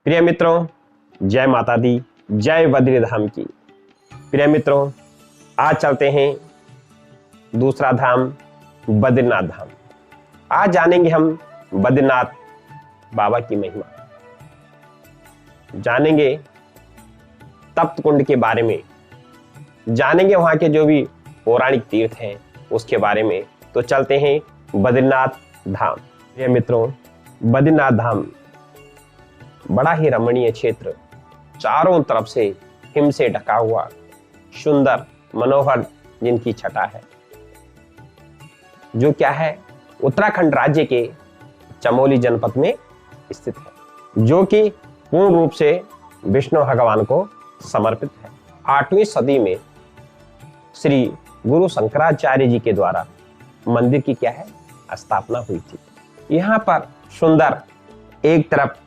प्रिय मित्रों, जय माता दी, जय बद्री धाम की। प्रिय मित्रों, आज चलते हैं दूसरा धाम बद्रीनाथ धाम। आज जानेंगे हम बद्रीनाथ बाबा की महिमा, जानेंगे तप्त कुंड के बारे में, जानेंगे वहां के जो भी पौराणिक तीर्थ हैं उसके बारे में। तो चलते हैं बद्रीनाथ धाम। प्रिय मित्रों, बद्रीनाथ धाम बड़ा ही रमणीय क्षेत्र, चारों तरफ से हिम से ढका हुआ सुंदर मनोहर जिनकी छटा है, जो क्या है उत्तराखंड राज्य के चमोली जनपद में स्थित है, जो कि पूर्ण रूप से विष्णु भगवान को समर्पित है। 8वीं सदी में श्री गुरु शंकराचार्य जी के द्वारा मंदिर की क्या है स्थापना हुई थी। यहाँ पर सुंदर एक तरफ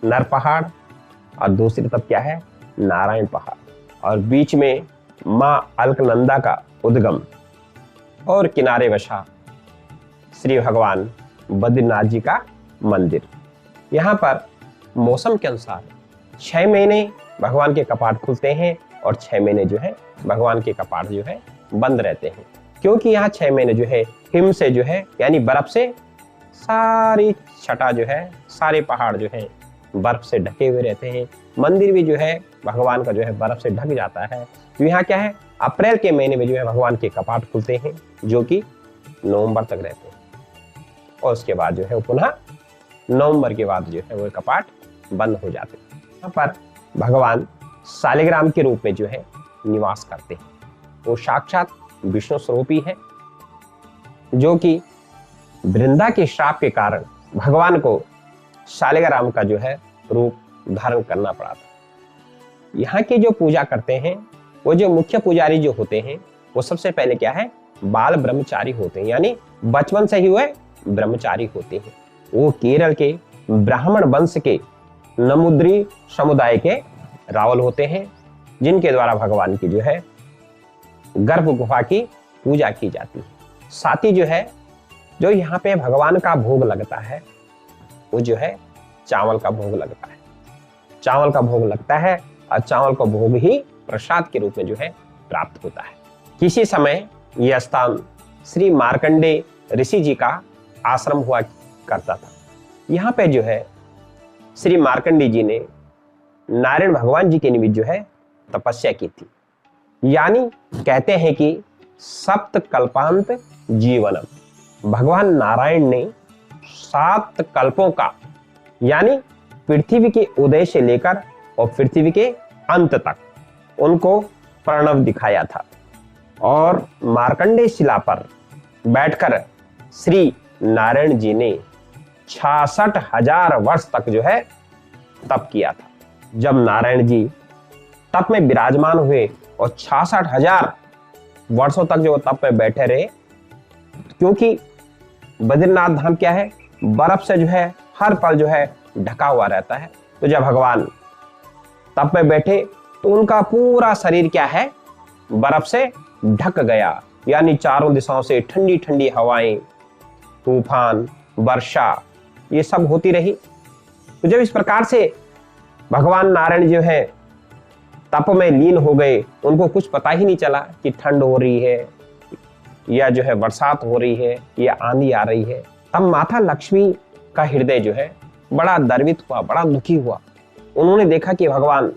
नर पहाड़ और दूसरी तरफ क्या है नारायण पहाड़, और बीच में मां अलकनंदा का उद्गम और किनारे बसा श्री भगवान बद्रीनाथ जी का मंदिर। यहाँ पर मौसम के अनुसार 6 महीने भगवान के कपाट खुलते हैं और 6 महीने जो है भगवान के कपाट जो है बंद रहते हैं, क्योंकि यहाँ 6 महीने जो है हिम से जो है यानी बर्फ से सारी छटा जो है, सारे पहाड़ जो है बर्फ से ढके हुए रहते हैं। मंदिर भी जो है भगवान का जो है बर्फ से ढक जाता है। तो यहाँ क्या है अप्रैल के महीने में जो है भगवान के कपाट खुलते हैं, जो कि नवंबर तक रहते हैं, और उसके बाद जो है पुनः नवंबर के बाद जो है वो कपाट बंद हो जाते हैं। यहाँ पर भगवान शालिग्राम के रूप में जो है निवास करते हैं। वो साक्षात विष्णु स्वरूपी है, जो कि वृंदा के श्राप के कारण भगवान को शालिग्राम का जो है रूप धारण करना पड़ा था। यहाँ के जो पूजा करते हैं वो जो मुख्य पुजारी जो होते हैं वो सबसे पहले क्या है बाल ब्रह्मचारी होते हैं, यानी बचपन से ही वह ब्रह्मचारी होते हैं। वो केरल के ब्राह्मण वंश के नमुद्री समुदाय के रावल होते हैं, जिनके द्वारा भगवान की जो है गर्भ गुफा की पूजा की जाती है। साथ ही जो है जो यहाँ पे भगवान का भोग लगता है वो जो है चावल का भोग लगता है। चावल का भोग लगता है और चावल का भोग ही प्रसाद के रूप में जो है प्राप्त होता है। किसी समय यह स्थान श्री मार्कंडे ऋषि जी का आश्रम हुआ करता था। यहाँ पे जो है श्री मार्कंडे जी ने नारायण भगवान जी के निमित्त जो है तपस्या की थी, यानी कहते हैं कि सप्त कल्पांत जीवनम, भगवान नारायण ने 7 कल्पों का यानी पृथ्वी के उदय से लेकर और पृथ्वी के अंत तक उनको प्रणव दिखाया था, और मार्कंडे शिला पर बैठकर श्री नारायण जी ने 66,000 वर्ष तक जो है तप किया था। जब नारायण जी तप में विराजमान हुए और 66,000 वर्षों तक जो तप में बैठे रहे, क्योंकि बद्रीनाथ धाम क्या है बर्फ से जो है हर पल जो है ढका हुआ रहता है। तो जब भगवान तप में बैठे तो उनका पूरा शरीर क्या है बर्फ से ढक गया, यानी चारों दिशाओं से ठंडी ठंडी हवाएं, तूफान, वर्षा ये सब होती रही। तो जब इस प्रकार से भगवान नारायण जो है तप में लीन हो गए, उनको कुछ पता ही नहीं चला कि ठंड हो रही है या जो है बरसात हो रही है या आंधी आ रही है। तब माता लक्ष्मी का हृदय जो है बड़ा द्रवित हुआ, बड़ा दुखी हुआ। उन्होंने देखा कि भगवान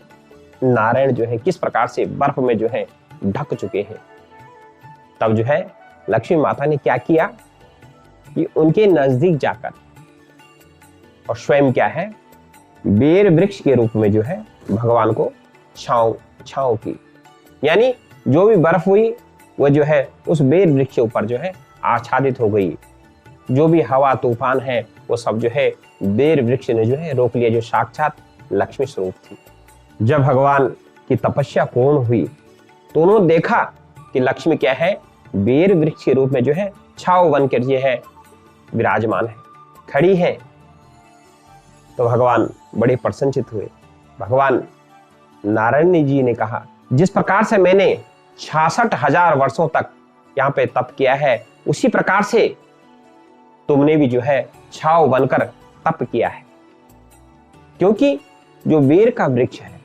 नारायण जो है किस प्रकार से बर्फ में जो है ढक चुके हैं। तब जो है लक्ष्मी माता ने क्या किया कि उनके नजदीक जाकर और स्वयं क्या है बेर वृक्ष के रूप में जो है भगवान को छांव की, यानी जो भी बर्फ हुई वो जो है उस बेर वृक्ष के ऊपर जो है आच्छादित हो गई। जो भी हवा तूफान है वो सब जो है बेर वृक्ष ने जो है रोक लिया, जो साक्षात लक्ष्मी स्वरूप थी। जब भगवान की तपस्या पूर्ण हुई तो उन्होंने देखा कि लक्ष्मी क्या है बेर वृक्ष के रूप में जो है छाव बनकर जो है विराजमान है, खड़ी है। तो भगवान बड़े प्रसन्नचित हुए। भगवान नारायण जी ने कहा जिस प्रकार से मैंने 66,000 वर्षों तक यहाँ पे तप किया है, उसी प्रकार से तुमने भी जो है छाव बनकर तप किया है। क्योंकि जो बेर का वृक्ष है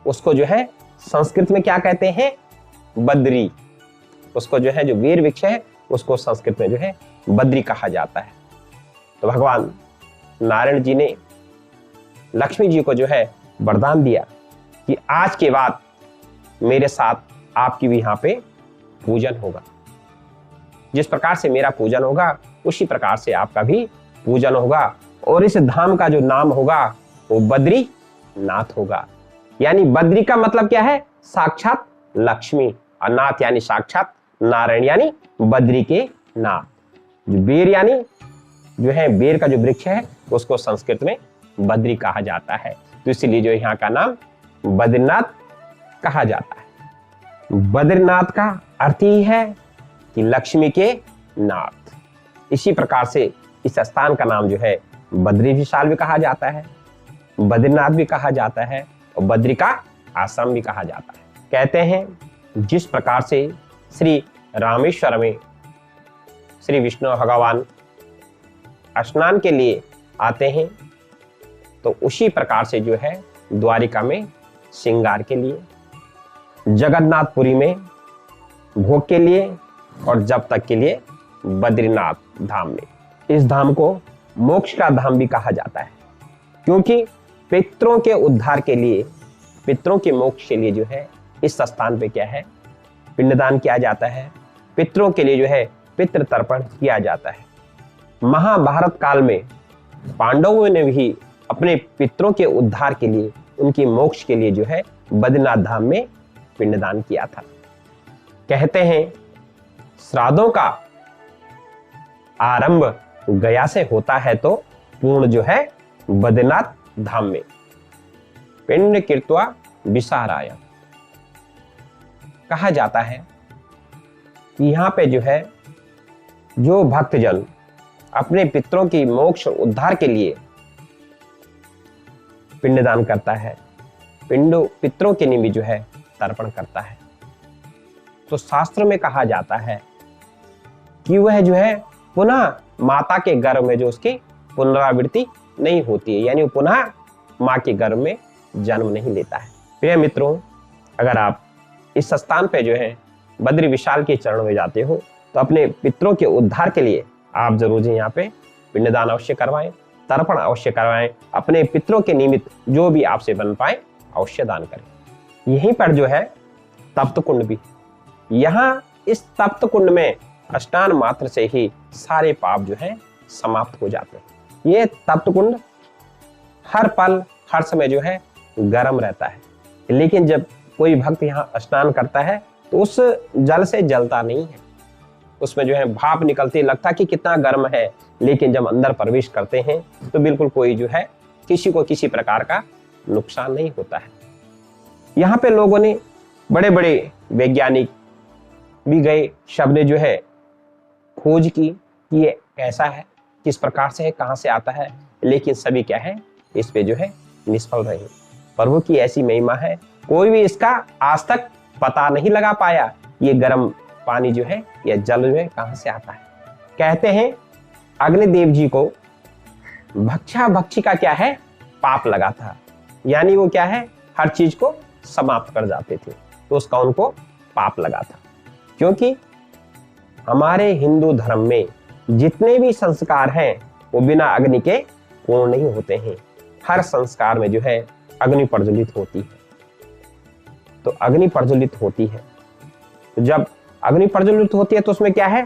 उसको जो है संस्कृत में क्या कहते हैं? बद्री। उसको जो है जो बेर वृक्ष है उसको संस्कृत में जो है बद्री कहा जाता है। तो भगवान नारायण जी ने लक्ष्मी जी को जो है वरदान दिया कि आज के बाद मेरे साथ आपकी भी यहां पे पूजन होगा। जिस प्रकार से मेरा पूजन होगा उसी प्रकार से आपका भी पूजन होगा और इस धाम का जो नाम होगा वो बद्री नाथ होगा। यानी बद्री का मतलब क्या है? साक्षात लक्ष्मी, और नाथ यानी साक्षात नारायण, यानी बद्री के नाथ। जो बेर यानी जो है बेर का जो वृक्ष है उसको संस्कृत में बद्री कहा जाता है। तो इसीलिए जो यहाँ का नाम बद्रीनाथ कहा जाता है। बद्रीनाथ का अर्थ ही है कि लक्ष्मी के नाथ। इसी प्रकार से इस स्थान का नाम जो है बद्री विशाल भी कहा जाता है, बद्रीनाथ भी कहा जाता है और बद्री का आश्रम भी कहा जाता है। कहते हैं जिस प्रकार से श्री रामेश्वर में श्री विष्णु भगवान स्नान के लिए आते हैं तो उसी प्रकार से जो है द्वारिका में श्रृंगार के लिए, जगन्नाथपुरी में भोग के लिए और जब तक के लिए बद्रीनाथ धाम में। इस धाम को मोक्ष का धाम भी कहा जाता है क्योंकि पितरों के उद्धार के लिए, पितरों के मोक्ष के लिए जो है इस स्थान पे क्या है? पिंडदान किया जाता है। पितरों के लिए जो है पितृ तर्पण किया जाता है। महाभारत काल में पांडवों ने भी अपने पितरों के उद्धार के लिए, उनके मोक्ष के लिए जो है बद्रीनाथ धाम में पिंडदान किया था। कहते हैं श्राद्धों का आरंभ गया से होता है तो पूर्ण जो है बद्रीनाथ धाम में। पिंड कृत्वा विसाराय कहा जाता है कि यहाँ पे जो है जो भक्तजन अपने पितरों की मोक्ष उद्धार के लिए पिंडदान करता है, पितरों के निमित्त जो है तर्पण करता है, तो शास्त्र में कहा जाता है कि वह जो है पुनः माता के गर्भ में जो उसकी पुनरावृत्ति नहीं होती है, यानी वो पुनः माँ के गर्भ में जन्म नहीं लेता है। प्रिय मित्रों, अगर आप इस स्थान पे जो है बद्री विशाल के चरण में जाते हो तो अपने पितरों के उद्धार के लिए आप जरूर यहाँ पे पिंडदान अवश्य करवाएं, तर्पण अवश्य करवाएं, अपने पितरों के निमित्त जो भी आपसे बन पाए अवश्य दान करें। यहीं पर जो है तप्त कुंड भी, यहाँ इस तप्त कुंड में स्नान मात्र से ही सारे पाप जो है समाप्त हो जाते हैं। ये तप्त कुंड हर पल हर समय जो है गर्म रहता है, लेकिन जब कोई भक्त यहाँ स्नान करता है तो उस जल से जलता नहीं है, उसमें जो है भाप निकलती, लगता कि कितना गर्म है, लेकिन जब अंदर प्रवेश करते हैं तो बिल्कुल कोई जो है किसी को किसी प्रकार का नुकसान नहीं होता है। यहाँ पे लोगों ने बड़े बड़े वैज्ञानिक भी गए, सबने जो है खोज की कि ये कैसा है, किस प्रकार से है, कहाँ से आता है, लेकिन सभी क्या है इस पे जो है निष्फल रहे। प्रभु की ऐसी महिमा है, कोई भी इसका आज तक पता नहीं लगा पाया ये गर्म पानी जो है या जल जो है कहां से आता है। कहते हैं अग्निदेव जी को भक्षा भक्षी का क्या है पाप लगा था, यानी वो क्या है हर चीज को समाप्त कर जाते थे, तो उसका उनको पाप लगा था। क्योंकि हमारे हिंदू धर्म में जितने भी संस्कार हैं वो बिना अग्नि के पूर्ण नहीं होते हैं। हर संस्कार में जो है अग्नि प्रज्वलित होती है, तो अग्नि प्रज्वलित होती है, तो जब अग्नि प्रज्वलित होती है तो उसमें क्या है,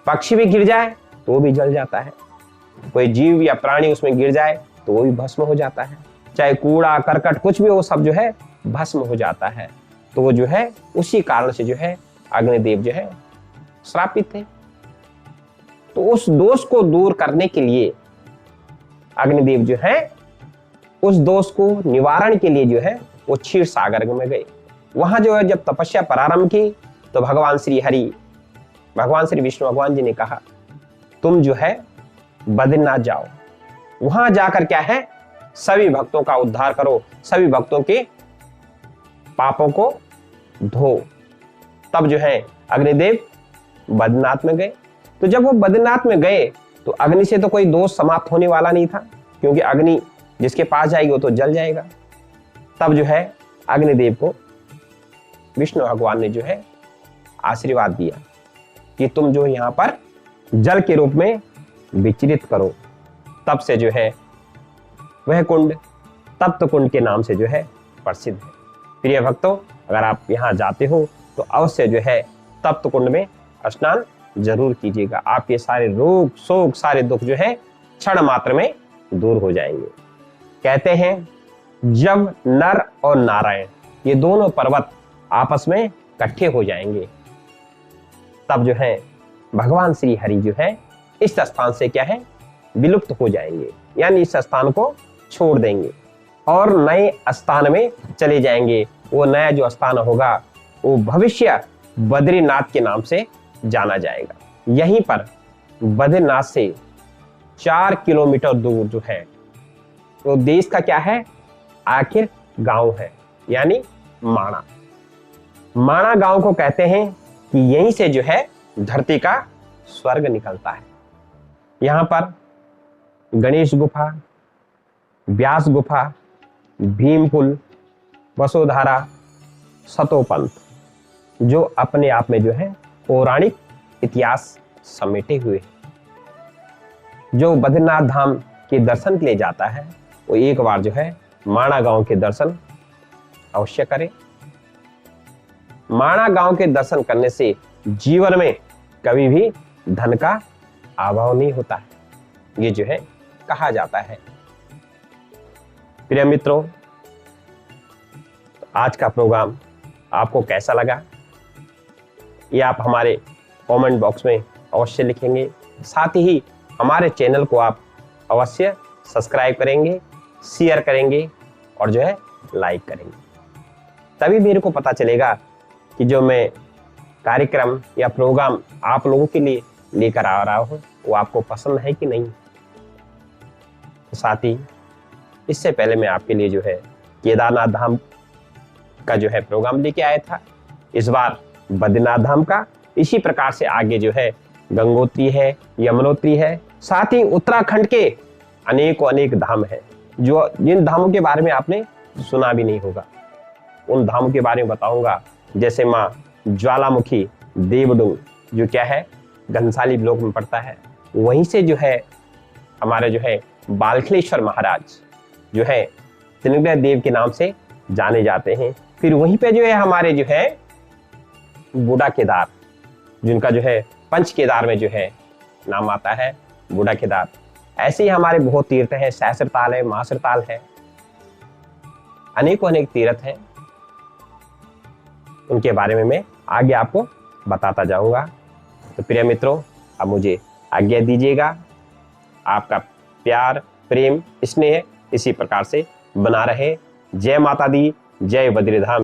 पक्षी भी गिर जाए तो वो भी जल जाता है, कोई जीव या प्राणी उसमें गिर जाए तो वो भी भस्म हो जाता है, चाहे कूड़ा करकट कुछ भी वो सब जो है भस्म हो जाता है। तो वो जो है उसी कारण से जो है अग्निदेव जो है श्रापित थे। तो उस दोष को दूर करने के लिए अग्निदेव जो है उस दोष को निवारण के लिए जो है वो क्षीर सागर में गए। वहां जो है जब तपस्या प्रारंभ की तो भगवान श्री विष्णु भगवान जी ने कहा तुम जो है बद्रीनाथ जाओ, वहां जाकर क्या है सभी भक्तों का उद्धार करो, सभी भक्तों के पापों को धो। तब जो है अग्निदेव बद्रीनाथ में गए। तो जब वो बद्रीनाथ में गए तो अग्नि से तो कोई दोष समाप्त होने वाला नहीं था, क्योंकि अग्नि जिसके पास जाएगी वो तो जल जाएगा। तब जो है अग्निदेव को विष्णु भगवान ने जो है आशीर्वाद दिया कि तुम जो यहाँ पर जल के रूप में विचरित करो। तब से जो है वह कुंड तप्त कुंड के नाम से जो है प्रसिद्ध है। प्रिय भक्तों, अगर आप यहाँ जाते हो तो अवश्य जो है तप्त कुंड में स्नान जरूर कीजिएगा। आपके सारे रोग शोक सारे दुख जो है क्षण मात्र में दूर हो जाएंगे। कहते हैं जब नर और नारायण ये दोनों पर्वत आपस में इकट्ठे हो जाएंगे तब जो है भगवान श्री हरि जो है इस स्थान से क्या है विलुप्त हो जाएंगे, यानी इस स्थान को छोड़ देंगे और नए स्थान में चले जाएंगे। वो नया जो स्थान होगा वो भविष्य बद्रीनाथ के नाम से जाना जाएगा। यहीं पर बद्रीनाथ से 4 किलोमीटर दूर जो है वो देश का क्या है आखिर गांव है, यानी माणा। माणा गांव को कहते हैं कि यहीं से जो है धरती का स्वर्ग निकलता है। यहां पर गणेश गुफा, व्यास गुफा, भीमपुल, वसुधारा, सतोपंथ जो अपने आप में जो है पौराणिक इतिहास समेटे हुए हैं। जो बद्रीनाथ धाम के दर्शन के लिए जाता है वो एक बार जो है माणा गांव के दर्शन अवश्य करे। माणा गांव के दर्शन करने से जीवन में कभी भी धन का अभाव नहीं होता है, ये जो है कहा जाता है। प्रिय मित्रों, आज का प्रोग्राम आपको कैसा लगा ये आप हमारे कमेंट बॉक्स में अवश्य लिखेंगे। साथ ही हमारे चैनल को आप अवश्य सब्सक्राइब करेंगे, शेयर करेंगे और जो है लाइक करेंगे। तभी मेरे को पता चलेगा कि जो मैं कार्यक्रम या प्रोग्राम आप लोगों के लिए लेकर आ रहा हूँ वो आपको पसंद है कि नहीं। साथ ही इससे पहले मैं आपके लिए जो है केदारनाथ धाम का जो है प्रोग्राम लेके आया था। इस बार बद्रीनाथ धाम का, इसी प्रकार से आगे जो है गंगोत्री है, यमुनोत्री है, साथ ही उत्तराखंड के अनेक धाम है जो जिन धामों के बारे में आपने सुना भी नहीं होगा। उन धामों के बारे में बताऊंगा, जैसे माँ ज्वालामुखी देवडुंग जो क्या है घनसाली ब्लॉक में पड़ता है। वहीं से जो है हमारे जो है बालखेश्वर महाराज जो है त्रिनेत्र देव के नाम से जाने जाते हैं। फिर वहीं पे जो है हमारे जो है बूढ़ा केदार, जिनका जो है पंच केदार में जो है नाम आता है बूढ़ा केदार। ऐसे ही हमारे बहुत तीर्थ हैं, सहस्त्रताल है, महाश्रताल है, अनेक तीर्थ हैं। उनके बारे में मैं आगे आपको बताता जाऊंगा। तो प्रिय मित्रों, अब मुझे आज्ञा दीजिएगा। आपका प्यार, प्रेम, स्नेह इसी प्रकार से बना रहे। जय माता दी, जय बद्रीधाम।